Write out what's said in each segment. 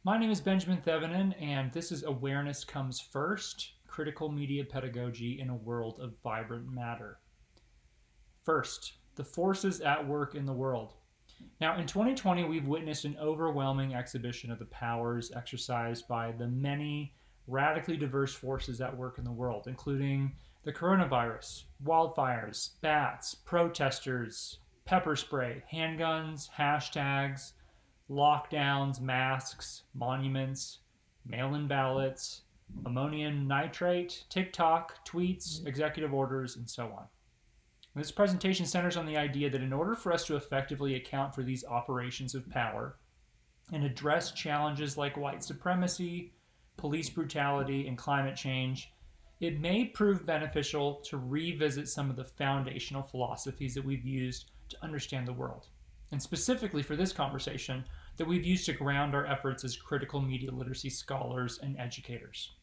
My name is Benjamin Thevenin, and this is Awareness Comes First, Critical Media Pedagogy in a World of Vibrant Matter. First, the forces at work in the world. Now, in 2020, we've witnessed an overwhelming exhibition of the powers exercised by the many radically diverse forces at work in the world, including the coronavirus, wildfires, bats, protesters, pepper spray, handguns, hashtags, lockdowns, masks, monuments, mail in ballots, ammonium nitrate, TikTok, tweets, executive orders, and so on. This presentation centers on the idea that in order for us to effectively account for these operations of power and address challenges like white supremacy, police brutality, and climate change, it may prove beneficial to revisit some of the foundational philosophies that we've used to understand the world. And specifically for this conversation, that we've used to ground our efforts as critical media literacy scholars and educators.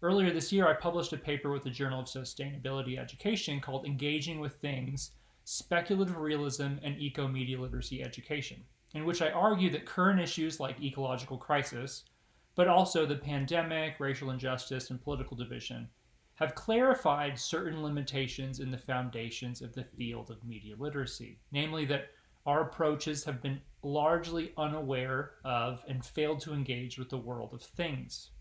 Earlier this year, I published a paper with the Journal of Sustainability Education called Engaging with Things, Speculative Realism and Eco-Media Literacy Education, in which I argue that current issues like ecological crisis, but also the pandemic, racial injustice, and political division, have clarified certain limitations in the foundations of the field of media literacy, namely that our approaches have been largely unaware of and failed to engage with the world of things.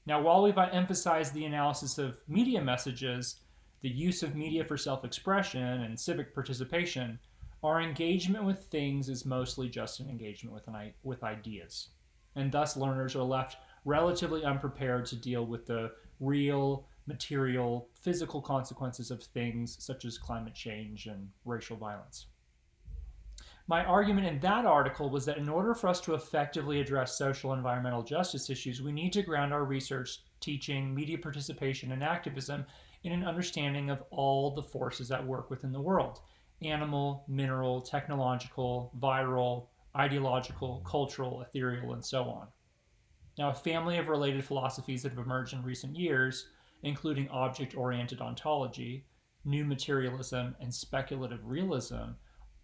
Now, while we've emphasized the analysis of media messages, the use of media for self-expression and civic participation, our engagement with things is mostly just an engagement with ideas. And thus, learners are left relatively unprepared to deal with the real, material, physical consequences of things such as climate change and racial violence. My argument in that article was that in order for us to effectively address social and environmental justice issues, we need to ground our research, teaching, media participation, and activism in an understanding of all the forces at work within the world: animal, mineral, technological, viral, ideological, cultural, ethereal, and so on. Now, a family of related philosophies that have emerged in recent years, including object-oriented ontology, new materialism, and speculative realism,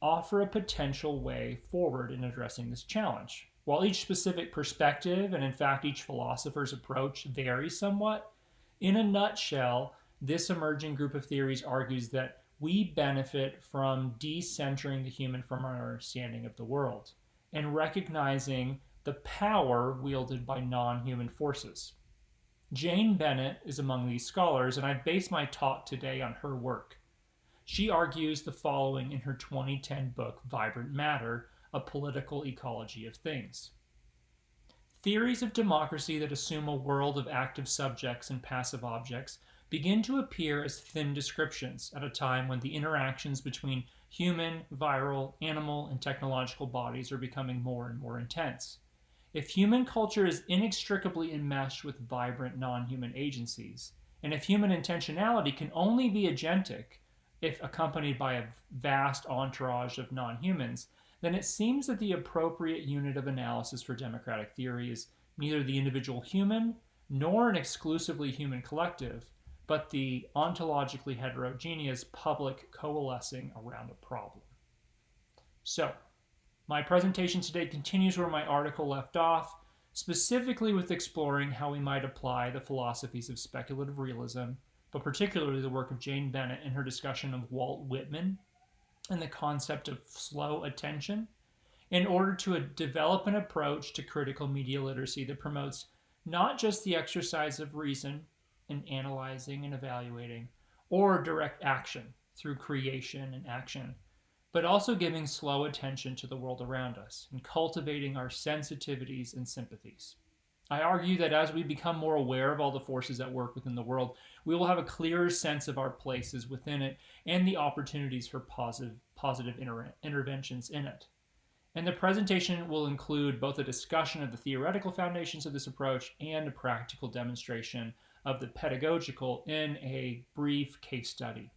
offer a potential way forward in addressing this challenge. While each specific perspective, and in fact each philosopher's approach, varies somewhat, in a nutshell, this emerging group of theories argues that we benefit from decentering the human from our understanding of the world and recognizing the power wielded by non-human forces. Jane Bennett is among these scholars, and I've based my talk today on her work. She argues the following in her 2010 book, Vibrant Matter, A Political Ecology of Things. Theories of democracy that assume a world of active subjects and passive objects begin to appear as thin descriptions at a time when the interactions between human, viral, animal, and technological bodies are becoming more and more intense. If human culture is inextricably enmeshed with vibrant non-human agencies, and if human intentionality can only be agentic if accompanied by a vast entourage of non-humans, then it seems that the appropriate unit of analysis for democratic theory is neither the individual human nor an exclusively human collective, but the ontologically heterogeneous public coalescing around a problem. So, my presentation today continues where my article left off, specifically with exploring how we might apply the philosophies of speculative realism, but particularly the work of Jane Bennett in her discussion of Walt Whitman and the concept of slow attention, in order to develop an approach to critical media literacy that promotes not just the exercise of reason in analyzing and evaluating, or direct action through creation and action, but also giving slow attention to the world around us and cultivating our sensitivities and sympathies. I argue that as we become more aware of all the forces at work within the world, we will have a clearer sense of our places within it and the opportunities for positive interventions in it. And the presentation will include both a discussion of the theoretical foundations of this approach and a practical demonstration of the pedagogical in a brief case study.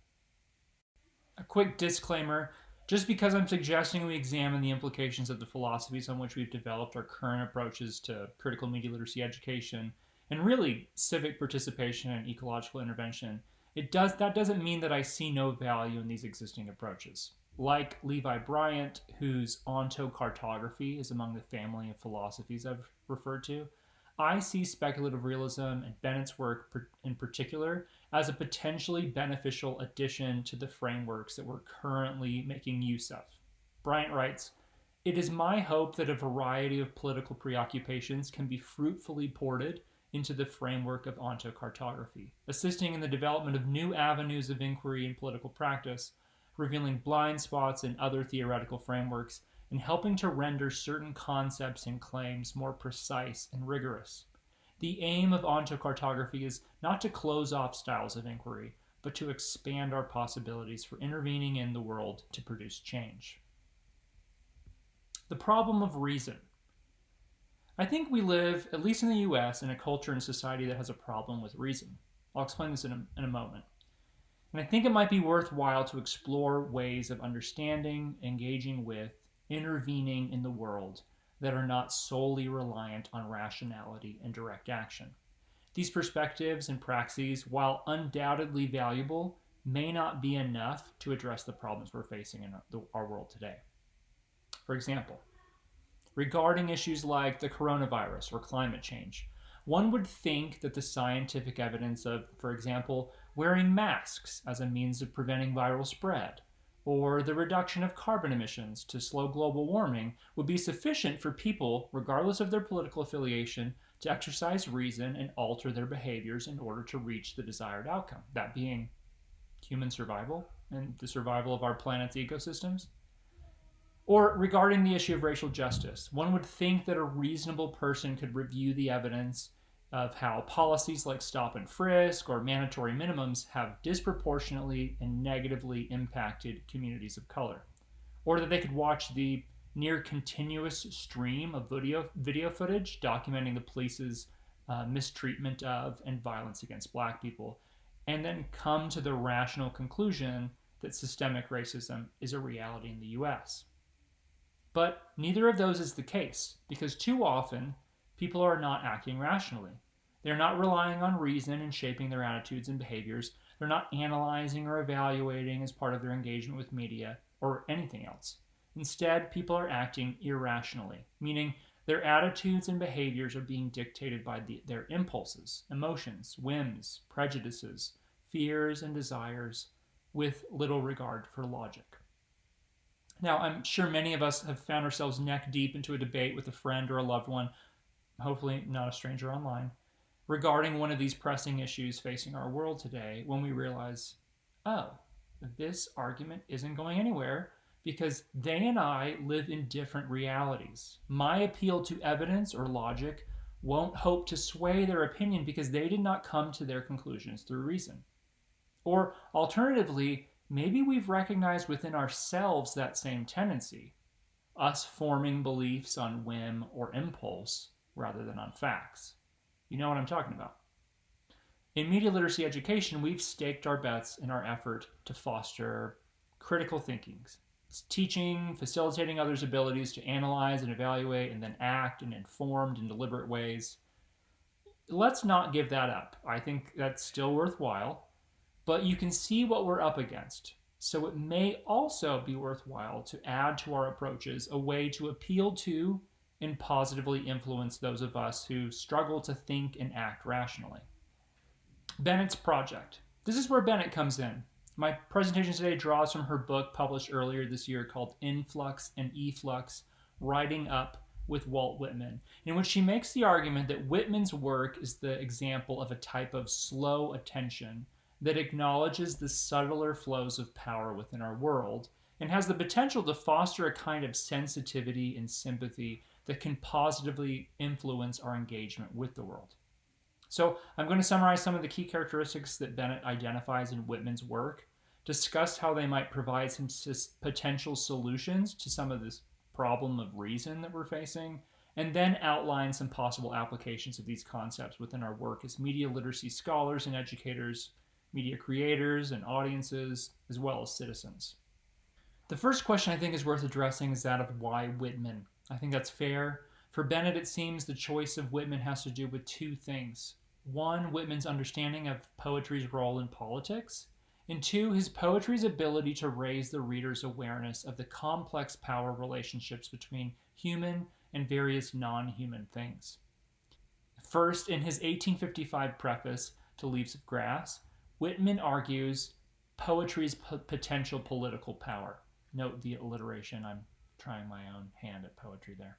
A quick disclaimer: just because I'm suggesting we examine the implications of the philosophies on which we've developed our current approaches to critical media literacy education, and really civic participation and ecological intervention, That doesn't mean that I see no value in these existing approaches. Like Levi Bryant, whose ontocartography is among the family of philosophies I've referred to, I see speculative realism and Bennett's work in particular as a potentially beneficial addition to the frameworks that we're currently making use of. Bryant writes, "It is my hope that a variety of political preoccupations can be fruitfully ported into the framework of ontocartography, assisting in the development of new avenues of inquiry in political practice, revealing blind spots in other theoretical frameworks, and helping to render certain concepts and claims more precise and rigorous. The aim of ontocartography is not to close off styles of inquiry, but to expand our possibilities for intervening in the world to produce change." The problem of reason. I think we live, at least in the US, in a culture and society that has a problem with reason. I'll explain this in a moment. And I think it might be worthwhile to explore ways of understanding, engaging with, intervening in the world that are not solely reliant on rationality and direct action. These perspectives and praxes, while undoubtedly valuable, may not be enough to address the problems we're facing in our world today. For example, regarding issues like the coronavirus or climate change, one would think that the scientific evidence of, for example, wearing masks as a means of preventing viral spread, or the reduction of carbon emissions to slow global warming would be sufficient for people, regardless of their political affiliation, to exercise reason and alter their behaviors in order to reach the desired outcome, that being human survival and the survival of our planet's ecosystems. Or regarding the issue of racial justice, one would think that a reasonable person could review the evidence of how policies like stop and frisk or mandatory minimums have disproportionately and negatively impacted communities of color. Or that they could watch the near continuous stream of video footage documenting the police's mistreatment of and violence against black people, and then come to the rational conclusion that systemic racism is a reality in the US. But neither of those is the case, because too often people are not acting rationally. They're not relying on reason in shaping their attitudes and behaviors. They're not analyzing or evaluating as part of their engagement with media or anything else. Instead, people are acting irrationally, meaning their attitudes and behaviors are being dictated by their impulses, emotions, whims, prejudices, fears, and desires, with little regard for logic. Now, I'm sure many of us have found ourselves neck deep into a debate with a friend or a loved one, hopefully not a stranger online, regarding one of these pressing issues facing our world today when we realize, oh, this argument isn't going anywhere because they and I live in different realities. My appeal to evidence or logic won't hope to sway their opinion because they did not come to their conclusions through reason. Or alternatively, maybe we've recognized within ourselves that same tendency, us forming beliefs on whim or impulse rather than on facts. You know what I'm talking about. In media literacy education, we've staked our bets in our effort to foster critical thinking, teaching, facilitating others' abilities to analyze and evaluate and then act in informed and deliberate ways. Let's not give that up. I think that's still worthwhile. But you can see what we're up against. So it may also be worthwhile to add to our approaches a way to appeal to and positively influence those of us who struggle to think and act rationally. Bennett's project. This is where Bennett comes in. My presentation today draws from her book published earlier this year called Influx and Efflux, Writing Up with Walt Whitman, in which she makes the argument that Whitman's work is the example of a type of slow attention that acknowledges the subtler flows of power within our world and has the potential to foster a kind of sensitivity and sympathy that can positively influence our engagement with the world. So I'm going to summarize some of the key characteristics that Bennett identifies in Whitman's work, discuss how they might provide some potential solutions to some of this problem of reason that we're facing, and then outline some possible applications of these concepts within our work as media literacy scholars and educators, media creators and audiences, as well as citizens. The first question I think is worth addressing is that of why Whitman. I think that's fair. For Bennett, it seems the choice of Whitman has to do with two things. One, Whitman's understanding of poetry's role in politics, and two, his poetry's ability to raise the reader's awareness of the complex power relationships between human and various non human things. First, in his 1855 preface to Leaves of Grass, Whitman argues poetry's potential political power. Note the alliteration, I'm trying my own hand at poetry there.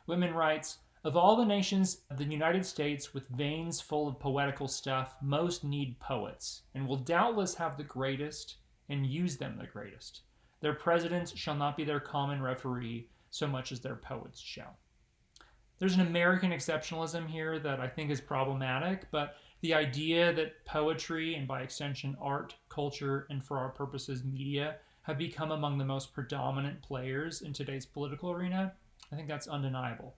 Whitman writes, of all the nations, the United States, with veins full of poetical stuff, most need poets, and will doubtless have the greatest, and use them the greatest. Their presidents shall not be their common referee, so much as their poets shall. There's an American exceptionalism here that I think is problematic, but the idea that poetry, and by extension art, culture, and for our purposes media, have become among the most predominant players in today's political arena, I think that's undeniable.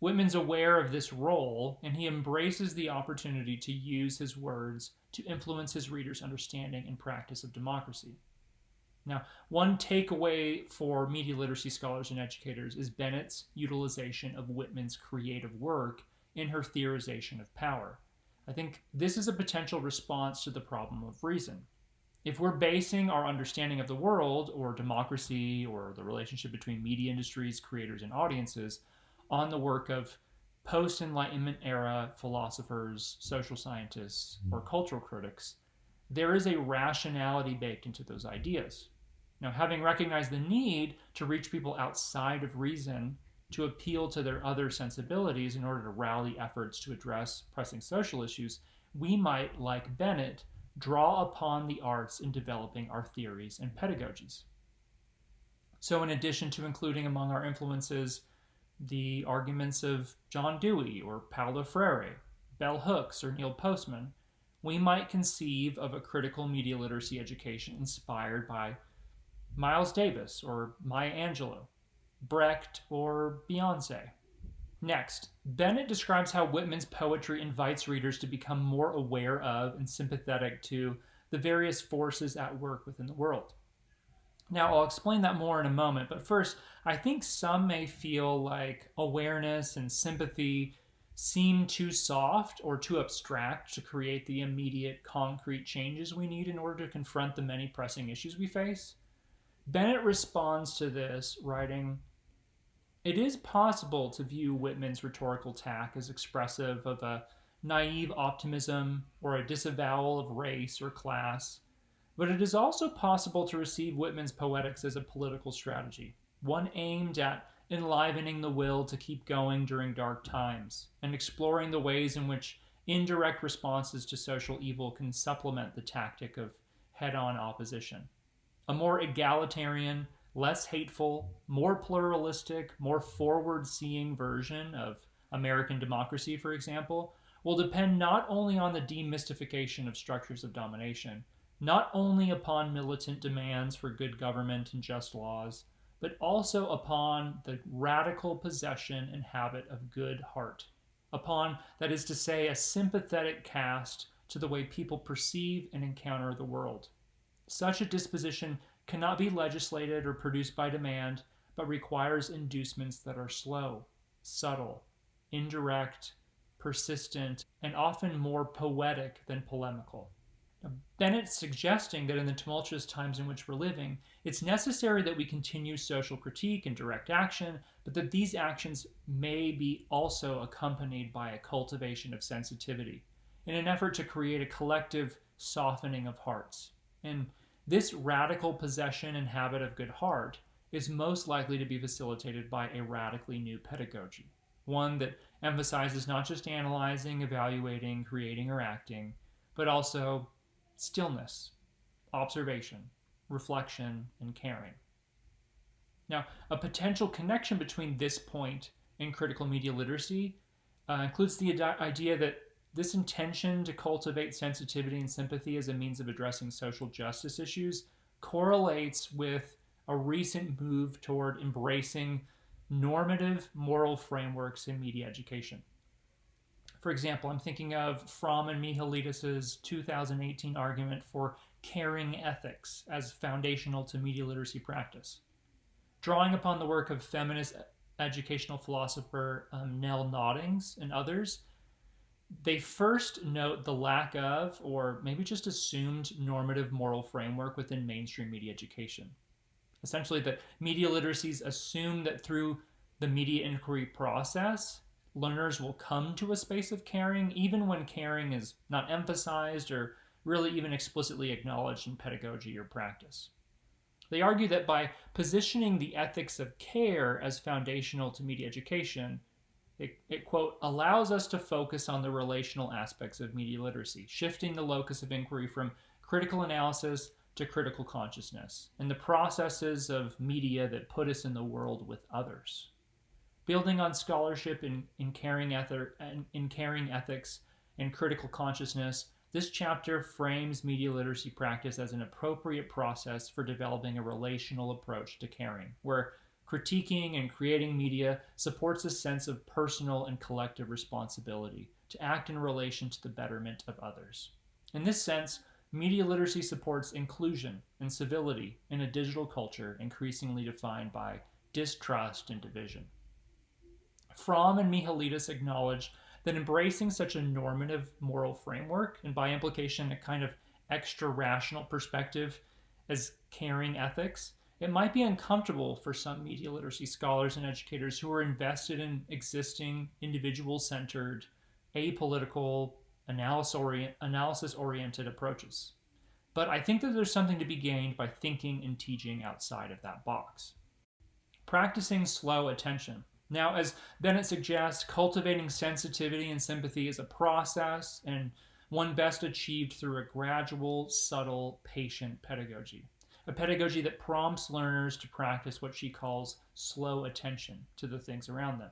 Whitman's aware of this role, and he embraces the opportunity to use his words to influence his readers' understanding and practice of democracy. Now, one takeaway for media literacy scholars and educators is Bennett's utilization of Whitman's creative work in her theorization of power. I think this is a potential response to the problem of reason. If we're basing our understanding of the world, or democracy, or the relationship between media industries, creators, and audiences on the work of post-Enlightenment era philosophers, social scientists, or cultural critics, there is a rationality baked into those ideas. Now, having recognized the need to reach people outside of reason to appeal to their other sensibilities in order to rally efforts to address pressing social issues, we might, like Bennett, draw upon the arts in developing our theories and pedagogies. So, in addition to including among our influences the arguments of John Dewey or Paulo Freire, Bell Hooks, or Neil Postman, we might conceive of a critical media literacy education inspired by Miles Davis or Maya Angelou, Brecht, or Beyonce. Next, Bennett describes how Whitman's poetry invites readers to become more aware of and sympathetic to the various forces at work within the world. Now, I'll explain that more in a moment, but first, I think some may feel like awareness and sympathy seem too soft or too abstract to create the immediate, concrete changes we need in order to confront the many pressing issues we face. Bennett responds to this, writing, it is possible to view Whitman's rhetorical tack as expressive of a naive optimism or a disavowal of race or class, but it is also possible to receive Whitman's poetics as a political strategy, one aimed at enlivening the will to keep going during dark times and exploring the ways in which indirect responses to social evil can supplement the tactic of head-on opposition. A more egalitarian, less hateful, more pluralistic, more forward-seeing version of American democracy, for example, will depend not only on the demystification of structures of domination, not only upon militant demands for good government and just laws, but also upon the radical possession and habit of good heart, upon, that is to say, a sympathetic cast to the way people perceive and encounter the world. Such a disposition cannot be legislated or produced by demand, but requires inducements that are slow, subtle, indirect, persistent, and often more poetic than polemical. Bennett's suggesting that in the tumultuous times in which we're living, it's necessary that we continue social critique and direct action, but that these actions may be also accompanied by a cultivation of sensitivity in an effort to create a collective softening of hearts. And this radical possession and habit of good heart is most likely to be facilitated by a radically new pedagogy, one that emphasizes not just analyzing, evaluating, creating, or acting, but also stillness, observation, reflection, and caring. Now, a potential connection between this point and critical media literacy includes the idea that this intention to cultivate sensitivity and sympathy as a means of addressing social justice issues correlates with a recent move toward embracing normative moral frameworks in media education. For example, I'm thinking of Fromm and Mihailidis' 2018 argument for caring ethics as foundational to media literacy practice. Drawing upon the work of feminist educational philosopher Nell Noddings and others, They first note the lack of, or maybe just assumed, normative moral framework within mainstream media education. Essentially, that media literacies assume that through the media inquiry process, learners will come to a space of caring, even when caring is not emphasized or really even explicitly acknowledged in pedagogy or practice. They argue that by positioning the ethics of care as foundational to media education, it quote, allows us to focus on the relational aspects of media literacy, shifting the locus of inquiry from critical analysis to critical consciousness, and the processes of media that put us in the world with others. Building on scholarship in caring ethics and critical consciousness, this chapter frames media literacy practice as an appropriate process for developing a relational approach to caring, where critiquing and creating media supports a sense of personal and collective responsibility to act in relation to the betterment of others. In this sense, media literacy supports inclusion and civility in a digital culture increasingly defined by distrust and division. Fromm and Michaelides acknowledge that embracing such a normative moral framework, and by implication a kind of extra rational perspective as caring ethics, it might be uncomfortable for some media literacy scholars and educators who are invested in existing individual-centered, apolitical, analysis-oriented approaches. But I think that there's something to be gained by thinking and teaching outside of that box. Practicing slow attention. Now, as Bennett suggests, cultivating sensitivity and sympathy is a process, and one best achieved through a gradual, subtle, patient pedagogy. A pedagogy that prompts learners to practice what she calls slow attention to the things around them.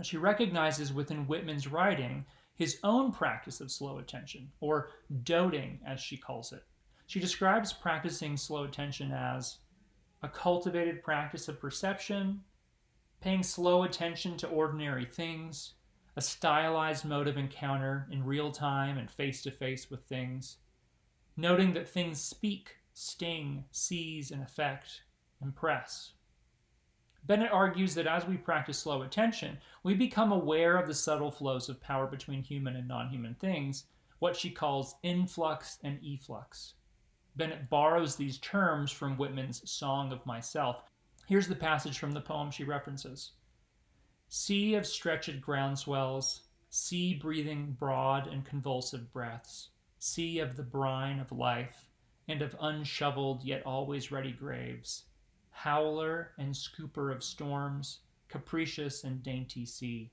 She recognizes within Whitman's writing his own practice of slow attention, or doting as she calls it. She describes practicing slow attention as a cultivated practice of perception, paying slow attention to ordinary things, a stylized mode of encounter in real time and face to face with things, noting that things speak, sting, seize, and affect, impress. Bennett argues that as we practice slow attention, we become aware of the subtle flows of power between human and non-human things, what she calls influx and efflux. Bennett borrows these terms from Whitman's Song of Myself. Here's the passage from the poem she references. Sea of stretched groundswells, sea breathing broad and convulsive breaths, sea of the brine of life, and of unshoveled yet always ready graves, howler and scooper of storms, capricious and dainty sea.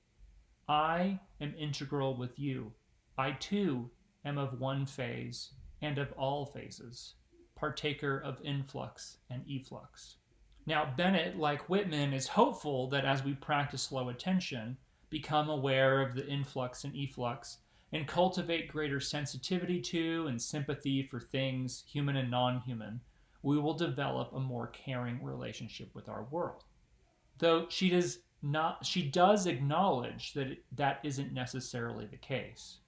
I am integral with you. I too am of one phase and of all phases, partaker of influx and efflux. Now, Bennett, like Whitman, is hopeful that as we practice slow attention, become aware of the influx and efflux, and cultivate greater sensitivity to and sympathy for things, human and non-human, we will develop a more caring relationship with our world. Though she does acknowledge that that isn't necessarily the case.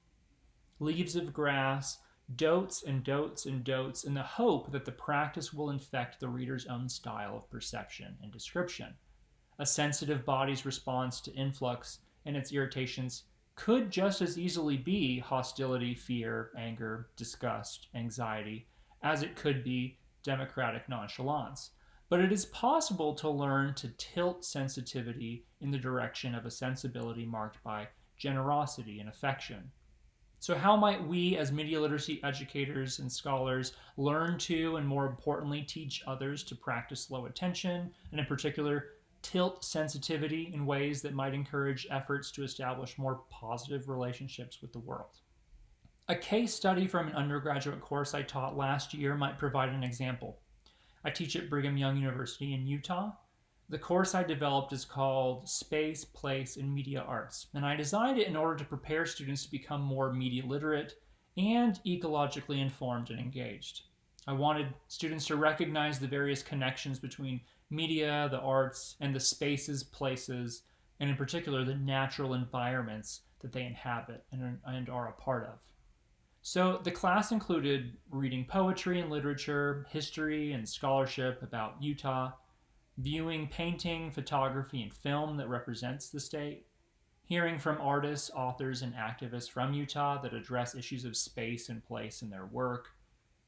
Leaves of Grass dotes and dotes and dotes in the hope that the practice will infect the reader's own style of perception and description. A sensitive body's response to influx and its irritations could just as easily be hostility, fear, anger, disgust, anxiety, as it could be democratic nonchalance. But it is possible to learn to tilt sensitivity in the direction of a sensibility marked by generosity and affection. So how might we as media literacy educators and scholars learn to, and more importantly, teach others to practice slow attention, and in particular, tilt sensitivity in ways that might encourage efforts to establish more positive relationships with the world? A case study from an undergraduate course I taught last year might provide an example. I teach at Brigham Young University in Utah. The course I developed is called Space, Place, and Media Arts, and I designed it in order to prepare students to become more media literate and ecologically informed and engaged. I wanted students to recognize the various connections between media, the arts, and the spaces, places, and in particular the natural environments that they inhabit and are a part of. So the class included reading poetry and literature, history and scholarship about Utah, viewing painting, photography, and film that represents the state, hearing from artists, authors, and activists from Utah that address issues of space and place in their work.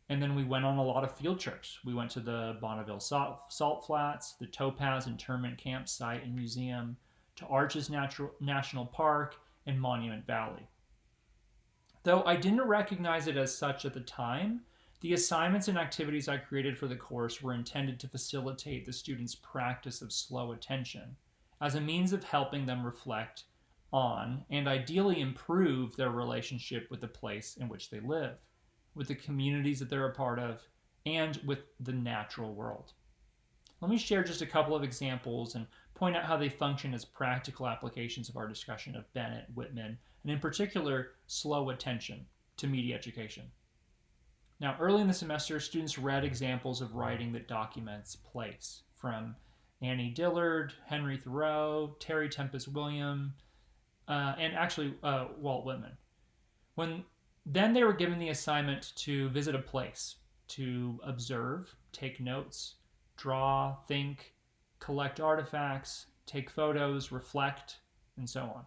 And then we went on a lot of field trips. We went to the Bonneville Salt Flats, the Topaz Internment Campsite and Museum, to Arches National Park, and Monument Valley. Though I didn't recognize it as such at the time, the assignments and activities I created for the course were intended to facilitate the students' practice of slow attention as a means of helping them reflect on and ideally improve their relationship with the place in which they live, with the communities that they're a part of, and with the natural world. Let me share just a couple of examples and point out how they function as practical applications of our discussion of Bennett, Whitman, and in particular, slow attention to media education. Now, early in the semester, students read examples of writing that documents place from Annie Dillard, Henry Thoreau, Terry Tempest Williams, and actually Walt Whitman. Then they were given the assignment to visit a place, to observe, take notes, draw, think, collect artifacts, take photos, reflect, and so on.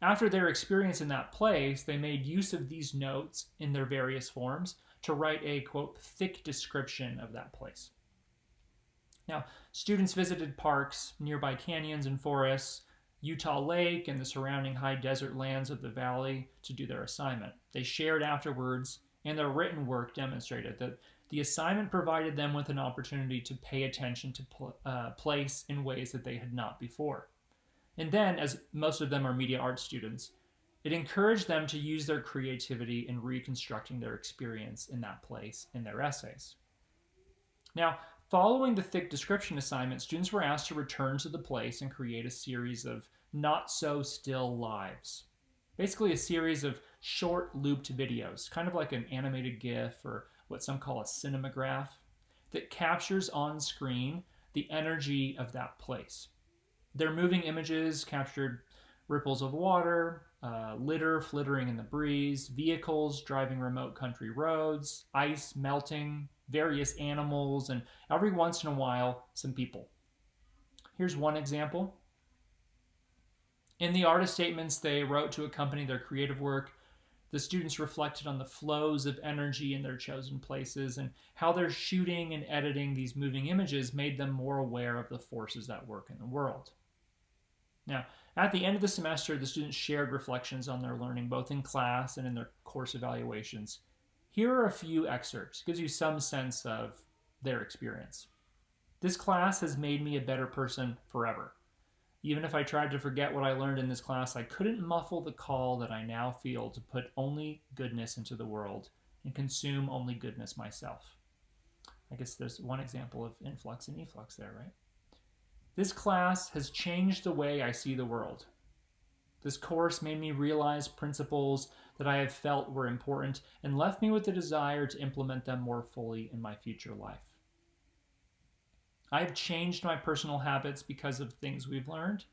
After their experience in that place, they made use of these notes in their various forms to write a, quote, thick description of that place. Now, students visited parks, nearby canyons and forests, Utah Lake, and the surrounding high desert lands of the valley to do their assignment. They shared afterwards, and their written work demonstrated that the assignment provided them with an opportunity to pay attention to place in ways that they had not before. And then, as most of them are media arts students, it encouraged them to use their creativity in reconstructing their experience in that place in their essays. Now, following the thick description assignment, students were asked to return to the place and create a series of not-so-still lives. Basically a series of short looped videos, kind of like an animated GIF or what some call a cinematograph, that captures on screen the energy of that place. Their moving images captured ripples of water, litter flittering in the breeze, vehicles driving remote country roads, ice melting, various animals, and every once in a while, some people. Here's one example. In the artist statements they wrote to accompany their creative work, the students reflected on the flows of energy in their chosen places and how their shooting and editing these moving images made them more aware of the forces at work in the world. Now, at the end of the semester, the students shared reflections on their learning, both in class and in their course evaluations. Here are a few excerpts. It gives you some sense of their experience. This class has made me a better person forever. Even if I tried to forget what I learned in this class, I couldn't muffle the call that I now feel to put only goodness into the world and consume only goodness myself. I guess there's one example of influx and efflux there, right? This class has changed the way I see the world. This course made me realize principles that I have felt were important and left me with the desire to implement them more fully in my future life. I have changed my personal habits because of things we've learned.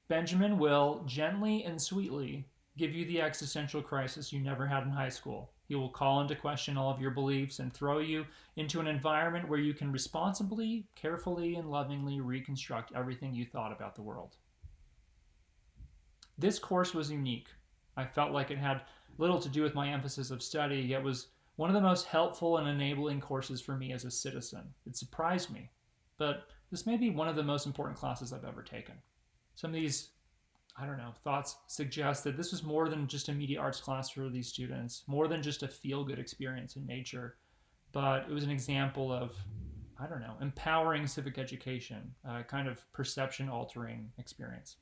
Benjamin will gently and sweetly give you the existential crisis you never had in high school. He will call into question all of your beliefs and throw you into an environment where you can responsibly, carefully, and lovingly reconstruct everything you thought about the world. This course was unique. I felt like it had little to do with my emphasis of study, yet was one of the most helpful and enabling courses for me as a citizen. It surprised me, but this may be one of the most important classes I've ever taken. Some of these, thoughts suggest that this was more than just a media arts class for these students, more than just a feel-good experience in nature, but it was an example of, empowering civic education, a kind of perception-altering experience.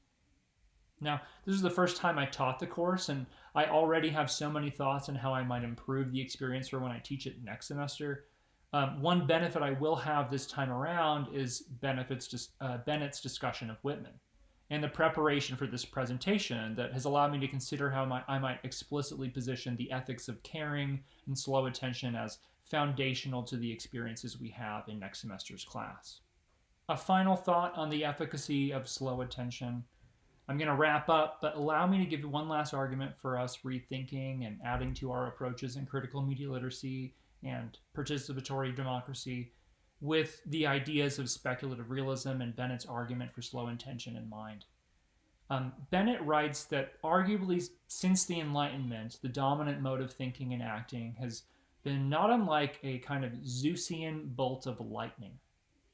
Now, this is the first time I taught the course, and I already have so many thoughts on how I might improve the experience for when I teach it next semester. One benefit I will have this time around is Bennett's discussion of Whitman and the preparation for this presentation that has allowed me to consider how I might explicitly position the ethics of caring and slow attention as foundational to the experiences we have in next semester's class. A final thought on the efficacy of slow attention. I'm going to wrap up, but allow me to give one last argument for us rethinking and adding to our approaches in critical media literacy and participatory democracy with the ideas of speculative realism and Bennett's argument for slow attention in mind. Bennett writes that arguably since the Enlightenment, the dominant mode of thinking and acting has been not unlike a kind of Zeusian bolt of lightning.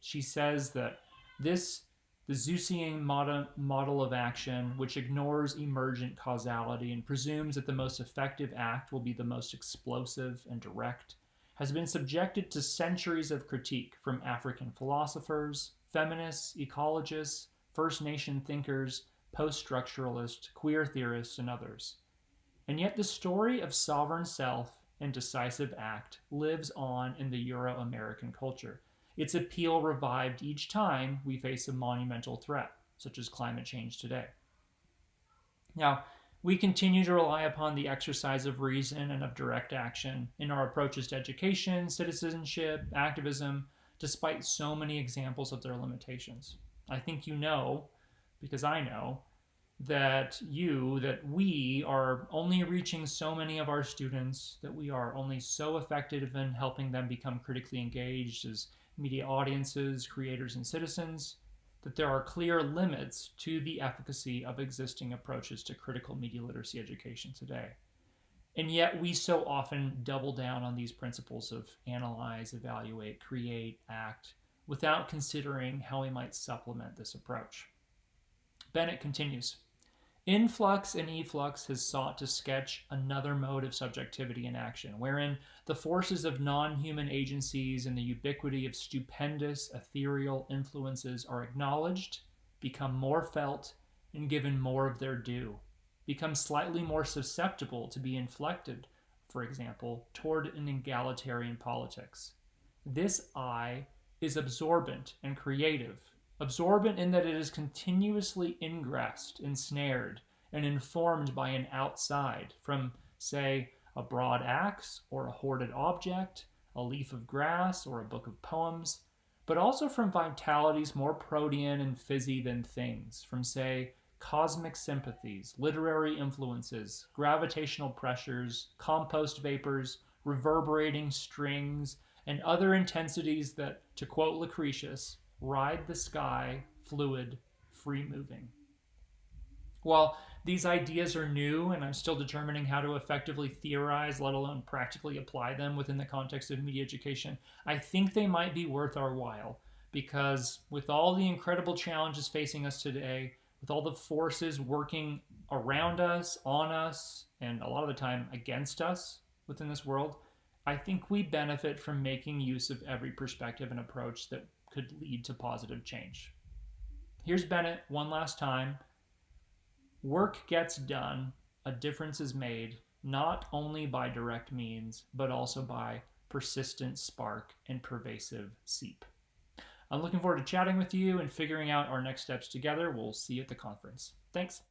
She says that this the Zeusian model of action, which ignores emergent causality and presumes that the most effective act will be the most explosive and direct, has been subjected to centuries of critique from African philosophers, feminists, ecologists, First Nation thinkers, post structuralists, queer theorists, and others. And yet the story of sovereign self and decisive act lives on in the Euro American culture. Its appeal revived each time we face a monumental threat, such as climate change today. Now, we continue to rely upon the exercise of reason and of direct action in our approaches to education, citizenship, activism, despite so many examples of their limitations. I think you know, because I know, that we are only reaching so many of our students, that we are only so effective in helping them become critically engaged as media audiences, creators, and citizens, that there are clear limits to the efficacy of existing approaches to critical media literacy education today. And yet we so often double down on these principles of analyze, evaluate, create, act, without considering how we might supplement this approach. Bennett continues, Influx and Efflux has sought to sketch another mode of subjectivity in action, wherein the forces of non-human agencies and the ubiquity of stupendous, ethereal influences are acknowledged, become more felt, and given more of their due, become slightly more susceptible to be inflected, for example, toward an egalitarian politics. This I is absorbent and creative, absorbent in that it is continuously ingressed, ensnared, and informed by an outside from, say, a broad axe or a hoarded object, a leaf of grass or a book of poems, but also from vitalities more protean and fizzy than things, from, say, cosmic sympathies, literary influences, gravitational pressures, compost vapors, reverberating strings, and other intensities that, to quote Lucretius, ride the sky, fluid, free-moving. While these ideas are new and I'm still determining how to effectively theorize, let alone practically apply them within the context of media education, I think they might be worth our while, because with all the incredible challenges facing us today, with all the forces working around us, on us, and a lot of the time against us within this world, I think we benefit from making use of every perspective and approach that could lead to positive change. Here's Bennett one last time. Work gets done, a difference is made, not only by direct means, but also by persistent spark and pervasive seep. I'm looking forward to chatting with you and figuring out our next steps together. We'll see you at the conference. Thanks.